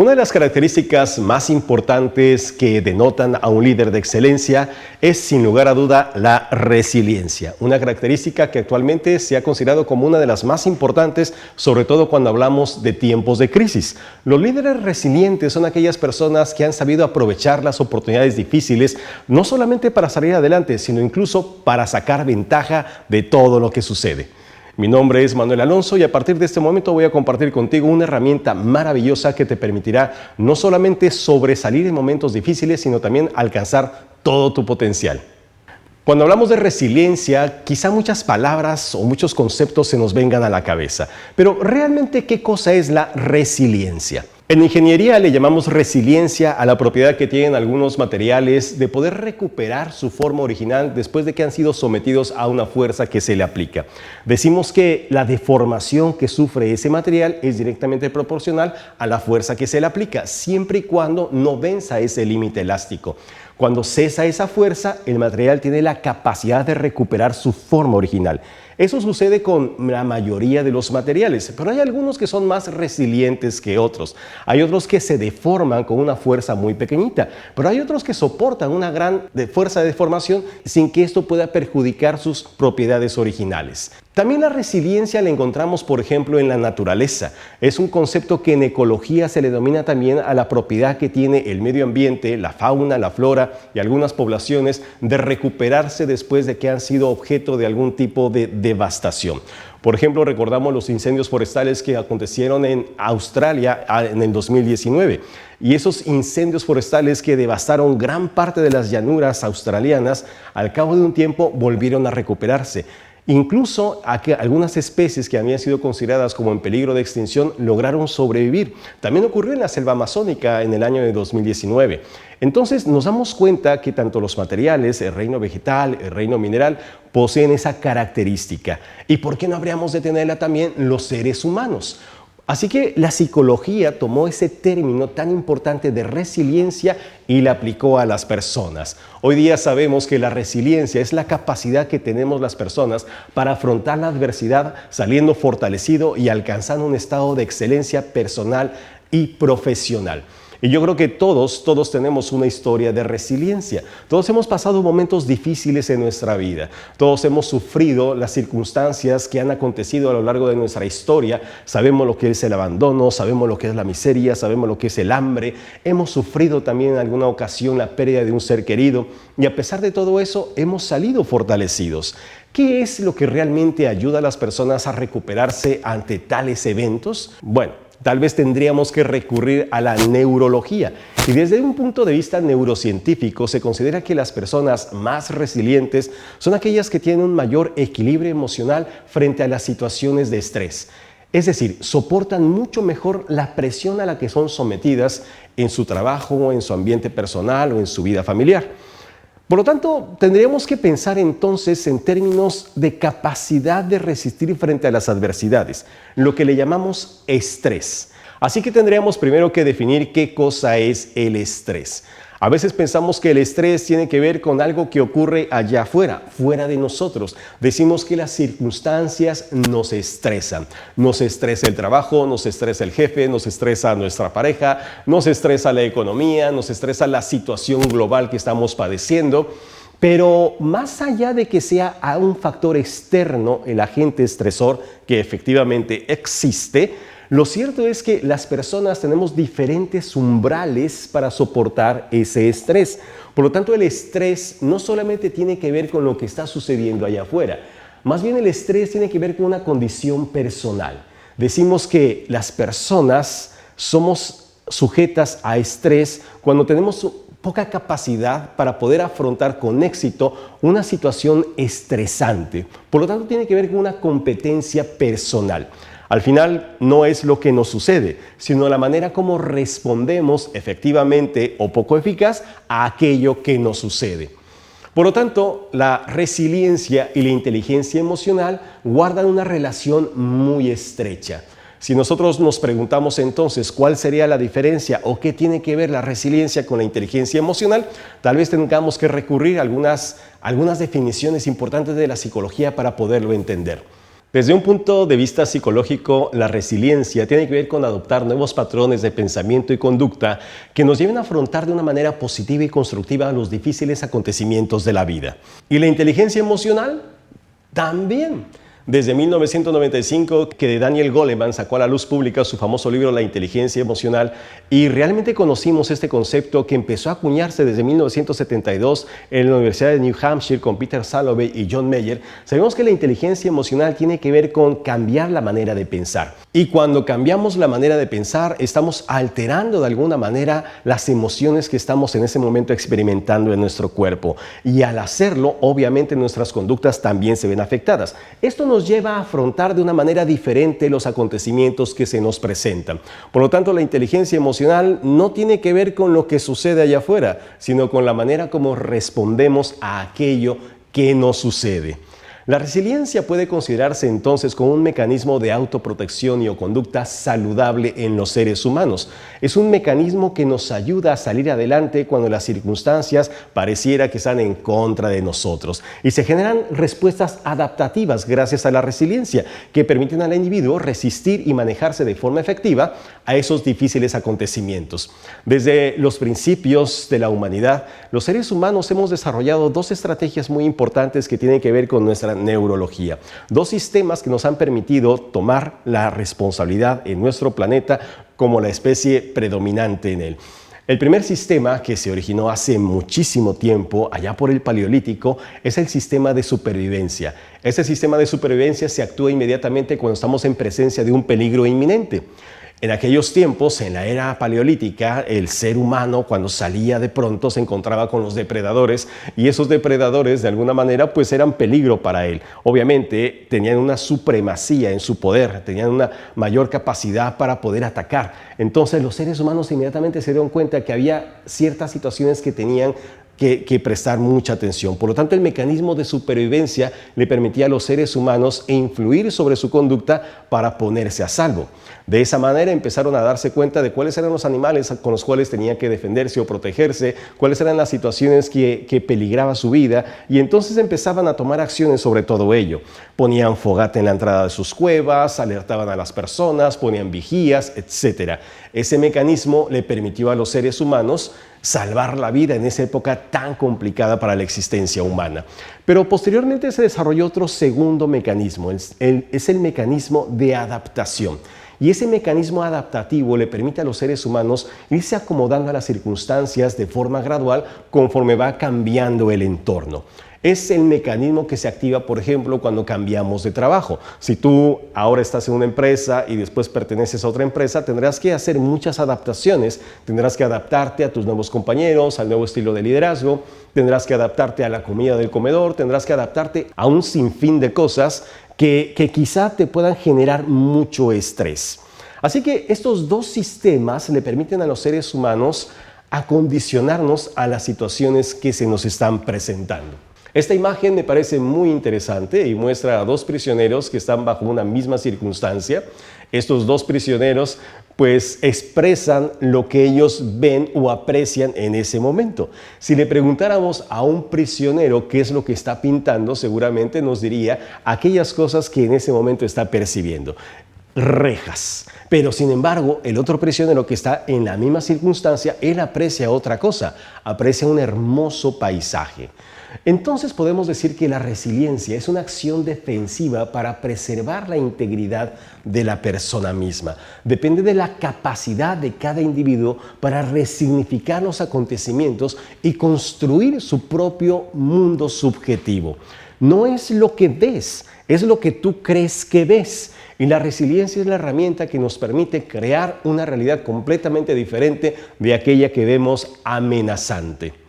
Una de las características más importantes que denotan a un líder de excelencia es, sin lugar a duda, la resiliencia. Una característica que actualmente se ha considerado como una de las más importantes, sobre todo cuando hablamos de tiempos de crisis. Los líderes resilientes son aquellas personas que han sabido aprovechar las oportunidades difíciles, no solamente para salir adelante, sino incluso para sacar ventaja de todo lo que sucede. Mi nombre es Manuel Alonso y a partir de este momento voy a compartir contigo una herramienta maravillosa que te permitirá no solamente sobresalir en momentos difíciles, sino también alcanzar todo tu potencial. Cuando hablamos de resiliencia, quizá muchas palabras o muchos conceptos se nos vengan a la cabeza, pero realmente, ¿qué cosa es la resiliencia? En ingeniería le llamamos resiliencia a la propiedad que tienen algunos materiales de poder recuperar su forma original después de que han sido sometidos a una fuerza que se le aplica. Decimos que la deformación que sufre ese material es directamente proporcional a la fuerza que se le aplica, siempre y cuando no venza ese límite elástico. Cuando cesa esa fuerza, el material tiene la capacidad de recuperar su forma original. Eso sucede con la mayoría de los materiales, pero hay algunos que son más resilientes que otros. Hay otros que se deforman con una fuerza muy pequeñita, pero hay otros que soportan una gran fuerza de deformación sin que esto pueda perjudicar sus propiedades originales. También la resiliencia la encontramos, por ejemplo, en la naturaleza. Es un concepto que en ecología se le denomina también a la propiedad que tiene el medio ambiente, la fauna, la flora y algunas poblaciones de recuperarse después de que han sido objeto de algún tipo de devastación. Por ejemplo, recordamos los incendios forestales que acontecieron en Australia en el 2019. Y esos incendios forestales que devastaron gran parte de las llanuras australianas, al cabo de un tiempo volvieron a recuperarse. Incluso algunas especies que habían sido consideradas como en peligro de extinción lograron sobrevivir. También ocurrió en la selva amazónica en el año de 2019. Entonces nos damos cuenta que tanto los materiales, el reino vegetal, el reino mineral, poseen esa característica. ¿Y por qué no habríamos de tenerla también los seres humanos? Así que la psicología tomó ese término tan importante de resiliencia y la aplicó a las personas. Hoy día sabemos que la resiliencia es la capacidad que tenemos las personas para afrontar la adversidad saliendo fortalecido y alcanzando un estado de excelencia personal y profesional. Y yo creo que todos tenemos una historia de resiliencia. Todos hemos pasado momentos difíciles en nuestra vida. Todos hemos sufrido las circunstancias que han acontecido a lo largo de nuestra historia. Sabemos lo que es el abandono, sabemos lo que es la miseria, sabemos lo que es el hambre. Hemos sufrido también en alguna ocasión la pérdida de un ser querido. Y a pesar de todo eso, hemos salido fortalecidos. ¿Qué es lo que realmente ayuda a las personas a recuperarse ante tales eventos? Bueno, tal vez tendríamos que recurrir a la neurología. Y desde un punto de vista neurocientífico se considera que las personas más resilientes son aquellas que tienen un mayor equilibrio emocional frente a las situaciones de estrés. Es decir, soportan mucho mejor la presión a la que son sometidas en su trabajo, en su ambiente personal o en su vida familiar. Por lo tanto, tendríamos que pensar entonces en términos de capacidad de resistir frente a las adversidades, lo que le llamamos estrés. Así que tendríamos primero que definir qué cosa es el estrés. A veces pensamos que el estrés tiene que ver con algo que ocurre allá afuera, fuera de nosotros. Decimos que las circunstancias nos estresan. Nos estresa el trabajo, nos estresa el jefe, nos estresa nuestra pareja, nos estresa la economía, nos estresa la situación global que estamos padeciendo. Pero más allá de que sea a un factor externo, el agente estresor, que efectivamente existe, lo cierto es que las personas tenemos diferentes umbrales para soportar ese estrés. Por lo tanto, el estrés no solamente tiene que ver con lo que está sucediendo allá afuera, más bien el estrés tiene que ver con una condición personal. Decimos que las personas somos sujetas a estrés cuando tenemos poca capacidad para poder afrontar con éxito una situación estresante. Por lo tanto, tiene que ver con una competencia personal. Al final no es lo que nos sucede, sino la manera como respondemos efectivamente o poco eficaz a aquello que nos sucede. Por lo tanto, la resiliencia y la inteligencia emocional guardan una relación muy estrecha. Si nosotros nos preguntamos entonces cuál sería la diferencia o qué tiene que ver la resiliencia con la inteligencia emocional, tal vez tengamos que recurrir a algunas definiciones importantes de la psicología para poderlo entender. Desde un punto de vista psicológico, la resiliencia tiene que ver con adoptar nuevos patrones de pensamiento y conducta que nos lleven a afrontar de una manera positiva y constructiva los difíciles acontecimientos de la vida. ¿Y la inteligencia emocional? También. Desde 1995 que Daniel Goleman sacó a la luz pública su famoso libro La inteligencia emocional y realmente conocimos este concepto que empezó a acuñarse desde 1972 en la Universidad de New Hampshire con Peter Salovey y John Mayer. Sabemos que la inteligencia emocional tiene que ver con cambiar la manera de pensar. Y cuando cambiamos la manera de pensar, estamos alterando de alguna manera las emociones que estamos en ese momento experimentando en nuestro cuerpo. Y al hacerlo, obviamente nuestras conductas también se ven afectadas. Esto nos lleva a afrontar de una manera diferente los acontecimientos que se nos presentan. Por lo tanto, la inteligencia emocional no tiene que ver con lo que sucede allá afuera, sino con la manera como respondemos a aquello que nos sucede. La resiliencia puede considerarse entonces como un mecanismo de autoprotección y o conducta saludable en los seres humanos. Es un mecanismo que nos ayuda a salir adelante cuando las circunstancias pareciera que están en contra de nosotros. Y se generan respuestas adaptativas gracias a la resiliencia que permiten al individuo resistir y manejarse de forma efectiva a esos difíciles acontecimientos. Desde los principios de la humanidad, los seres humanos hemos desarrollado dos estrategias muy importantes que tienen que ver con nuestra neurología. Dos sistemas que nos han permitido tomar la responsabilidad en nuestro planeta como la especie predominante en él. El primer sistema, que se originó hace muchísimo tiempo, allá por el Paleolítico, es el sistema de supervivencia. Ese sistema de supervivencia se actúa inmediatamente cuando estamos en presencia de un peligro inminente. En aquellos tiempos, en la era paleolítica, el ser humano cuando salía de pronto se encontraba con los depredadores y esos depredadores de alguna manera pues eran peligro para él. Obviamente tenían una supremacía en su poder, tenían una mayor capacidad para poder atacar. Entonces los seres humanos inmediatamente se dieron cuenta que había ciertas situaciones que tenían que prestar mucha atención. Por lo tanto, el mecanismo de supervivencia le permitía a los seres humanos influir sobre su conducta para ponerse a salvo. De esa manera empezaron a darse cuenta de cuáles eran los animales con los cuales tenían que defenderse o protegerse, cuáles eran las situaciones que peligraba su vida y entonces empezaban a tomar acciones sobre todo ello. Ponían fogata en la entrada de sus cuevas, alertaban a las personas, ponían vigías, etc. Ese mecanismo le permitió a los seres humanos salvar la vida en esa época tan complicada para la existencia humana. Pero posteriormente se desarrolló otro segundo mecanismo, es el mecanismo de adaptación. Y ese mecanismo adaptativo le permite a los seres humanos irse acomodando a las circunstancias de forma gradual conforme va cambiando el entorno. Es el mecanismo que se activa, por ejemplo, cuando cambiamos de trabajo. Si tú ahora estás en una empresa y después perteneces a otra empresa, tendrás que hacer muchas adaptaciones. Tendrás que adaptarte a tus nuevos compañeros, al nuevo estilo de liderazgo, tendrás que adaptarte a la comida del comedor, tendrás que adaptarte a un sinfín de cosas que quizá te puedan generar mucho estrés. Así que estos dos sistemas le permiten a los seres humanos acondicionarnos a las situaciones que se nos están presentando. Esta imagen me parece muy interesante y muestra a dos prisioneros que están bajo una misma circunstancia. Estos dos prisioneros pues expresan lo que ellos ven o aprecian en ese momento. Si le preguntáramos a un prisionero qué es lo que está pintando, seguramente nos diría aquellas cosas que en ese momento está percibiendo. Rejas. Pero sin embargo, el otro prisionero que está en la misma circunstancia, él aprecia otra cosa, aprecia un hermoso paisaje. Entonces podemos decir que la resiliencia es una acción defensiva para preservar la integridad de la persona misma. Depende de la capacidad de cada individuo para resignificar los acontecimientos y construir su propio mundo subjetivo. No es lo que ves, es lo que tú crees que ves. Y la resiliencia es la herramienta que nos permite crear una realidad completamente diferente de aquella que vemos amenazante.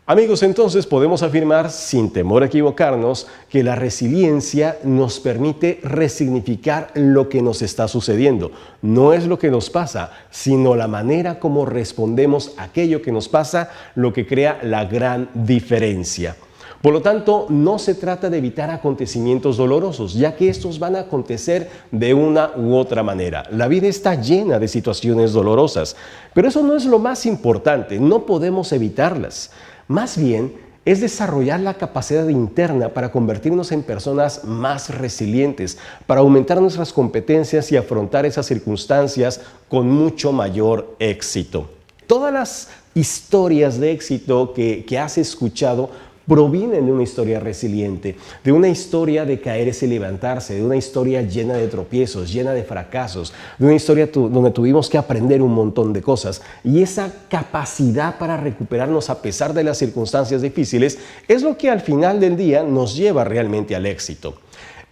Amigos, entonces podemos afirmar, sin temor a equivocarnos, que la resiliencia nos permite resignificar lo que nos está sucediendo. No es lo que nos pasa, sino la manera como respondemos a aquello que nos pasa, lo que crea la gran diferencia. Por lo tanto, no se trata de evitar acontecimientos dolorosos, ya que estos van a acontecer de una u otra manera. La vida está llena de situaciones dolorosas, pero eso no es lo más importante, no podemos evitarlas. Más bien, es desarrollar la capacidad interna para convertirnos en personas más resilientes, para aumentar nuestras competencias y afrontar esas circunstancias con mucho mayor éxito. Todas las historias de éxito que has escuchado provienen de una historia resiliente, de una historia de caerse y levantarse, de una historia llena de tropiezos, llena de fracasos, de una historia donde tuvimos que aprender un montón de cosas. Y esa capacidad para recuperarnos a pesar de las circunstancias difíciles es lo que al final del día nos lleva realmente al éxito.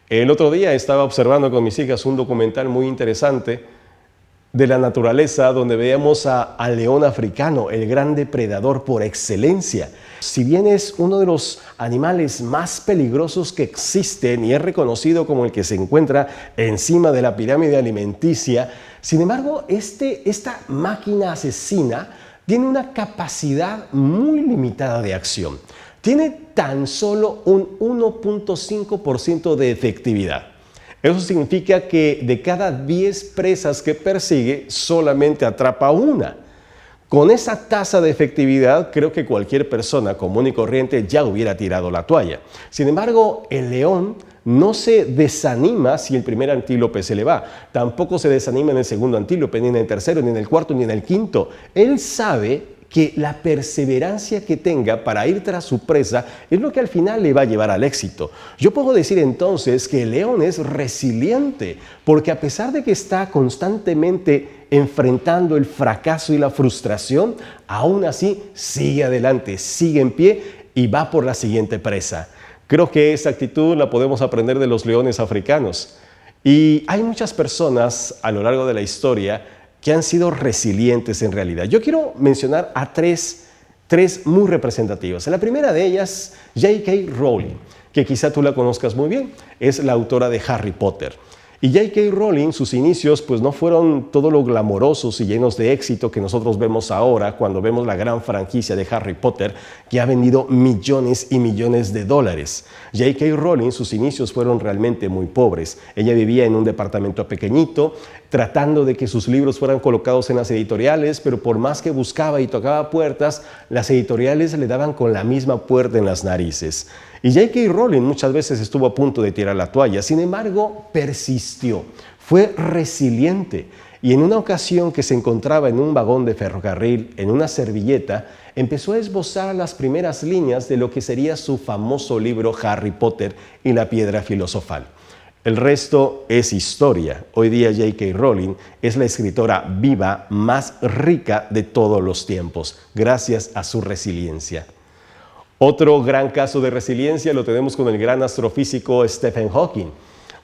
El otro día estaba observando con mis hijas un documental muy interesante de la naturaleza donde veíamos al león africano, el gran depredador por excelencia. Si bien es uno de los animales más peligrosos que existen y es reconocido como el que se encuentra encima de la pirámide alimenticia, sin embargo, esta máquina asesina tiene una capacidad muy limitada de acción. Tiene tan solo un 1.5% de efectividad. Eso significa que de cada 10 presas que persigue, solamente atrapa una. Con esa tasa de efectividad, creo que cualquier persona común y corriente ya hubiera tirado la toalla. Sin embargo, el león no se desanima si el primer antílope se le va. Tampoco se desanima en el segundo antílope, ni en el tercero, ni en el cuarto, ni en el quinto. Él sabe que la perseverancia que tenga para ir tras su presa es lo que al final le va a llevar al éxito. Yo puedo decir entonces que el león es resiliente, porque a pesar de que está constantemente enfrentando el fracaso y la frustración, aún así sigue adelante, sigue en pie y va por la siguiente presa. Creo que esa actitud la podemos aprender de los leones africanos. Y hay muchas personas a lo largo de la historia que han sido resilientes en realidad. Yo quiero mencionar a tres muy representativas. La primera de ellas, J.K. Rowling, que quizá tú la conozcas muy bien, es la autora de Harry Potter. Y J.K. Rowling, sus inicios pues no fueron todo lo glamorosos y llenos de éxito que nosotros vemos ahora cuando vemos la gran franquicia de Harry Potter que ha vendido millones y millones de dólares. J.K. Rowling, sus inicios fueron realmente muy pobres. Ella vivía en un departamento pequeñito, tratando de que sus libros fueran colocados en las editoriales, pero por más que buscaba y tocaba puertas, las editoriales le daban con la misma puerta en las narices. Y J.K. Rowling muchas veces estuvo a punto de tirar la toalla, sin embargo, persistió, fue resiliente y en una ocasión que se encontraba en un vagón de ferrocarril, en una servilleta, empezó a esbozar las primeras líneas de lo que sería su famoso libro Harry Potter y la piedra filosofal. El resto es historia. Hoy día J.K. Rowling es la escritora viva más rica de todos los tiempos, gracias a su resiliencia. Otro gran caso de resiliencia lo tenemos con el gran astrofísico Stephen Hawking,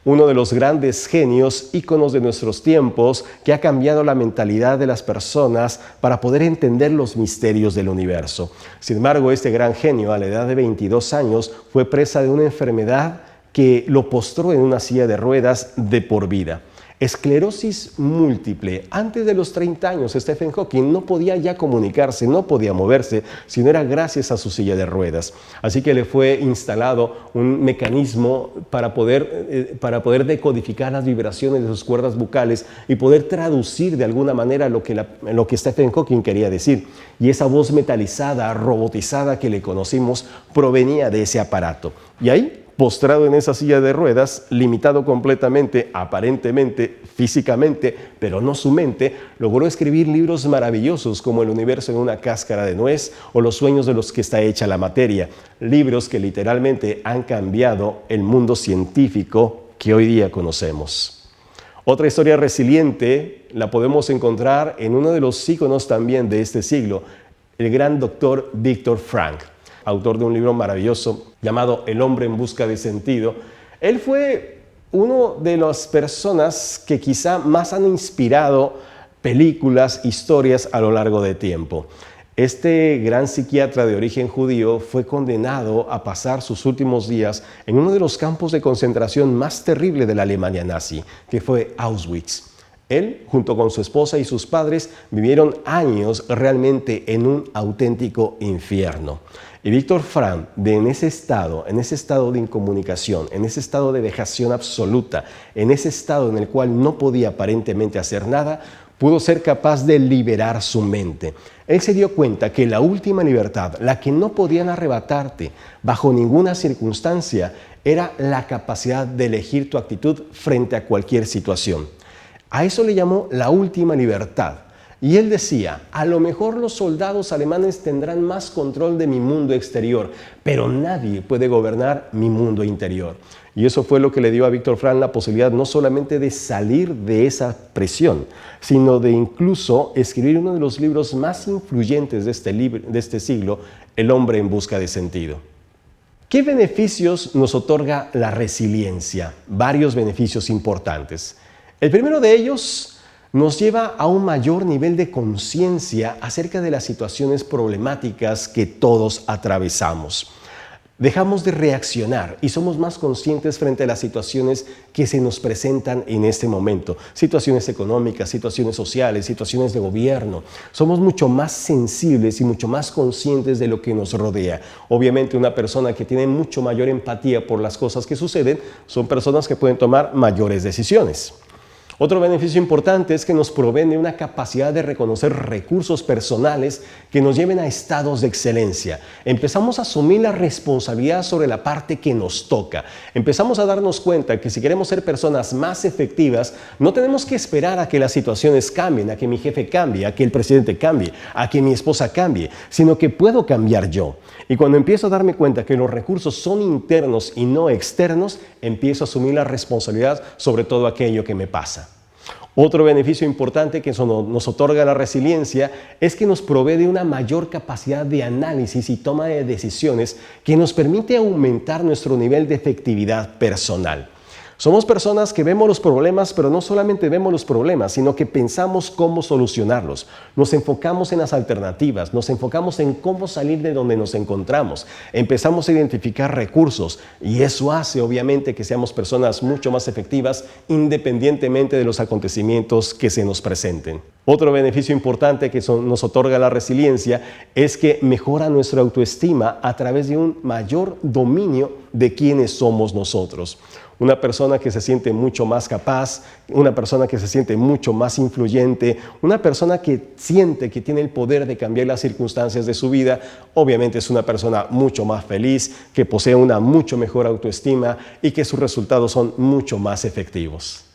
uno de los grandes genios, íconos de nuestros tiempos, que ha cambiado la mentalidad de las personas para poder entender los misterios del universo. Sin embargo, este gran genio, a la edad de 22 años, fue presa de una enfermedad que lo postró en una silla de ruedas de por vida. Esclerosis múltiple. Antes de los 30 años, Stephen Hawking no podía ya comunicarse, no podía moverse, sino era gracias a su silla de ruedas. Así que le fue instalado un mecanismo para poder decodificar las vibraciones de sus cuerdas vocales y poder traducir de alguna manera lo que Stephen Hawking quería decir. Y esa voz metalizada, robotizada que le conocimos, provenía de ese aparato. Y ahí, postrado en esa silla de ruedas, limitado completamente, aparentemente, físicamente, pero no su mente, logró escribir libros maravillosos como El universo en una cáscara de nuez o Los sueños de los que está hecha la materia, libros que literalmente han cambiado el mundo científico que hoy día conocemos. Otra historia resiliente la podemos encontrar en uno de los íconos también de este siglo, el gran doctor Viktor Frankl, autor de un libro maravilloso llamado El hombre en busca de sentido. Él fue una de las personas que quizá más han inspirado películas, historias a lo largo de tiempo. Este gran psiquiatra de origen judío fue condenado a pasar sus últimos días en uno de los campos de concentración más terrible de la Alemania nazi, que fue Auschwitz. Él, junto con su esposa y sus padres, vivieron años realmente en un auténtico infierno. Y Viktor Frankl, en ese estado de incomunicación, en ese estado de vejación absoluta, en ese estado en el cual no podía aparentemente hacer nada, pudo ser capaz de liberar su mente. Él se dio cuenta que la última libertad, la que no podían arrebatarte bajo ninguna circunstancia, era la capacidad de elegir tu actitud frente a cualquier situación. A eso le llamó la última libertad. Y él decía, a lo mejor los soldados alemanes tendrán más control de mi mundo exterior, pero nadie puede gobernar mi mundo interior. Y eso fue lo que le dio a Viktor Frankl la posibilidad no solamente de salir de esa presión, sino de incluso escribir uno de los libros más influyentes de este siglo, El hombre en busca de sentido. ¿Qué beneficios nos otorga la resiliencia? Varios beneficios importantes. El primero de ellos nos lleva a un mayor nivel de conciencia acerca de las situaciones problemáticas que todos atravesamos. Dejamos de reaccionar y somos más conscientes frente a las situaciones que se nos presentan en este momento. Situaciones económicas, situaciones sociales, situaciones de gobierno. Somos mucho más sensibles y mucho más conscientes de lo que nos rodea. Obviamente una persona que tiene mucho mayor empatía por las cosas que suceden son personas que pueden tomar mayores decisiones. Otro beneficio importante es que nos proveen de una capacidad de reconocer recursos personales que nos lleven a estados de excelencia. Empezamos a asumir la responsabilidad sobre la parte que nos toca. Empezamos a darnos cuenta que si queremos ser personas más efectivas, no tenemos que esperar a que las situaciones cambien, a que mi jefe cambie, a que el presidente cambie, a que mi esposa cambie, sino que puedo cambiar yo. Y cuando empiezo a darme cuenta que los recursos son internos y no externos, empiezo a asumir la responsabilidad sobre todo aquello que me pasa. Otro beneficio importante que nos otorga la resiliencia es que nos provee de una mayor capacidad de análisis y toma de decisiones que nos permite aumentar nuestro nivel de efectividad personal. Somos personas que vemos los problemas, pero no solamente vemos los problemas, sino que pensamos cómo solucionarlos. Nos enfocamos en las alternativas, nos enfocamos en cómo salir de donde nos encontramos. Empezamos a identificar recursos y eso hace obviamente que seamos personas mucho más efectivas independientemente de los acontecimientos que se nos presenten. Otro beneficio importante que nos otorga la resiliencia es que mejora nuestra autoestima a través de un mayor dominio de quiénes somos nosotros. Una persona que se siente mucho más capaz, una persona que se siente mucho más influyente, una persona que siente que tiene el poder de cambiar las circunstancias de su vida, obviamente es una persona mucho más feliz, que posee una mucho mejor autoestima y que sus resultados son mucho más efectivos.